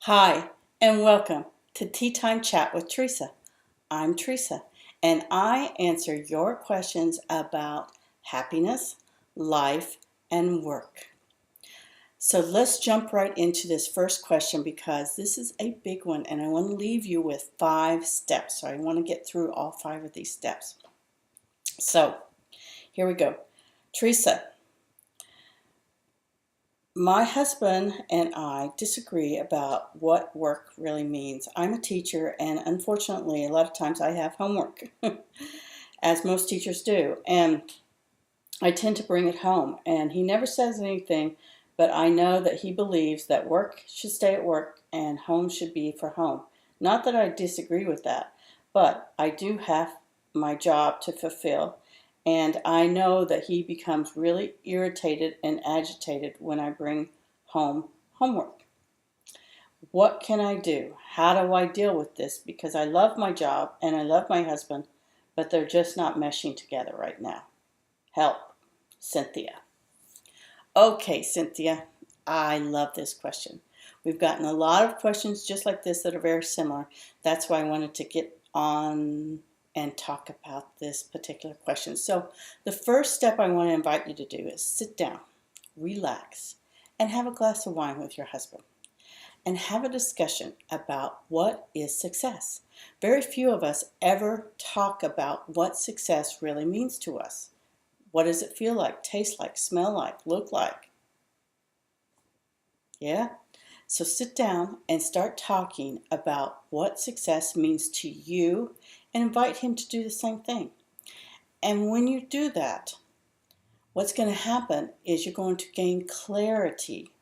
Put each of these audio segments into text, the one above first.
Hi, and welcome to Tea Time Chat with Teresa. I'm Teresa, and I answer your questions about happiness, life, and work. So let's jump right into this first question because this is a big one, and I want to leave you with 5 steps. So I want to get through all 5 of these steps. So here we go. Teresa, my husband and I disagree about what work really means. I'm a teacher, and unfortunately, a lot of times I have homework, as most teachers do, and I tend to bring it home. And he never says anything, but I know that he believes that work should stay at work and home should be for home. Not that I disagree with that, but I do have my job to fulfill. And I know that he becomes really irritated and agitated when I bring home homework. What can I do? How do I deal with this? Because I love my job and I love my husband, but they're just not meshing together right now. Help, Cynthia. Okay, Cynthia, I love this question. We've gotten a lot of questions just like this that are very similar. That's why I wanted to get on and talk about this particular question. So the first step I want to invite you to do is sit down, relax, and have a glass of wine with your husband and have a discussion about what is success. Very few of us ever talk about what success really means to us. What does it feel like, taste like, smell like, look like? Yeah? So sit down and start talking about what success means to you and invite him to do the same thing. And when you do that, what's going to happen is you're going to gain clarity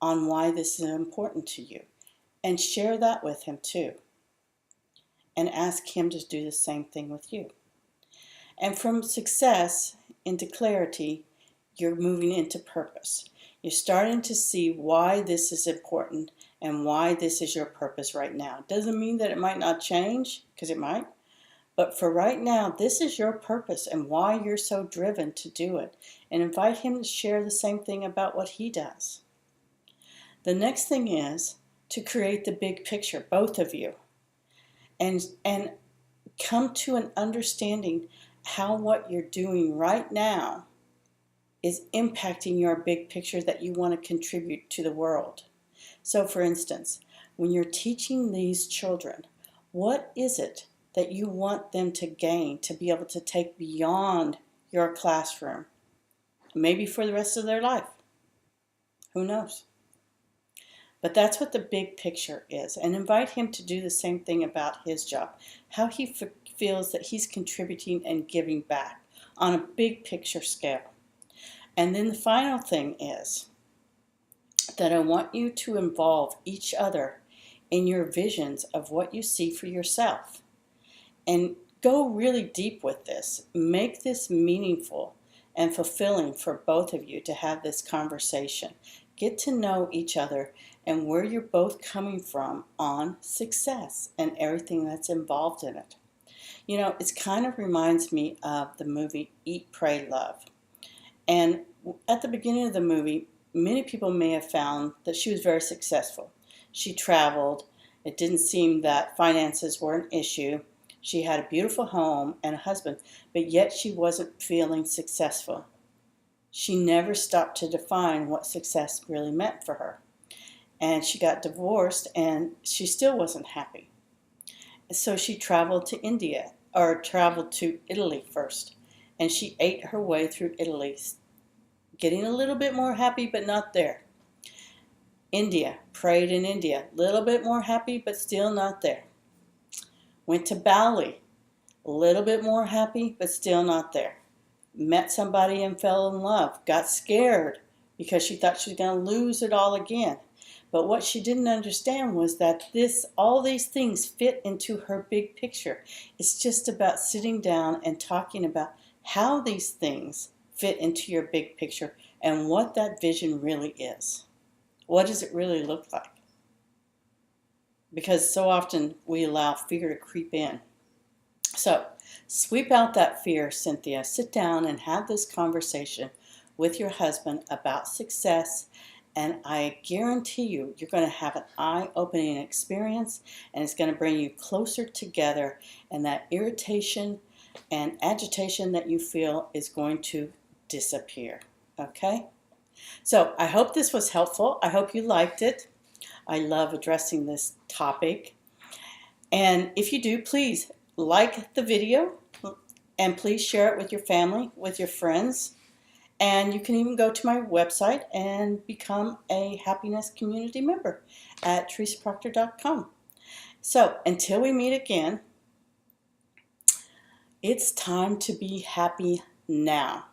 on why this is important to you. And share that with him too. And ask him to do the same thing with you. And from success into clarity, you're moving into purpose. You're starting to see why this is important and why this is your purpose right now. It doesn't mean that it might not change, because it might. But for right now, this is your purpose and why you're so driven to do it. And invite him to share the same thing about what he does. The next thing is to create the big picture, both of you. And come to an understanding how what you're doing right now is impacting your big picture that you want to contribute to the world. So for instance, when you're teaching these children, what is it that you want them to gain to be able to take beyond your classroom? Maybe for the rest of their life. Who knows? But that's what the big picture is. And invite him to do the same thing about his job. How he feels that he's contributing and giving back on a big picture scale. And then the final thing is that I want you to involve each other in your visions of what you see for yourself. And go really deep with this. Make this meaningful and fulfilling for both of you to have this conversation. Get to know each other and where you're both coming from on success and everything that's involved in it. You know, it kind of reminds me of the movie Eat, Pray, Love. And at the beginning of the movie, many people may have found that she was very successful. She traveled. It didn't seem that finances were an issue. She had a beautiful home and a husband, but yet she wasn't feeling successful. She never stopped to define what success really meant for her. And she got divorced and she still wasn't happy. So she traveled to India, or traveled to Italy first. And she ate her way through Italy, getting a little bit more happy, but not there. India, prayed in India, a little bit more happy, but still not there. Went to Bali, a little bit more happy, but still not there. Met somebody and fell in love, got scared because she thought she was going to lose it all again. But what she didn't understand was that all these things fit into her big picture. It's just about sitting down and talking about how these things fit into your big picture and what that vision really is. What does it really look like? Because so often we allow fear to creep in. So sweep out that fear, Cynthia. Sit down and have this conversation with your husband about success And I guarantee you, you're going to have an eye-opening experience, and it's going to bring you closer together, and that irritation and agitation that you feel is going to disappear. Okay? So I hope this was helpful. I hope you liked it. I love addressing this topic. And if you do, please like the video, and please share it with your family, with your friends. And you can even go to my website and become a happiness community member at teresaproctor.com. So until we meet again, it's time to be happy now.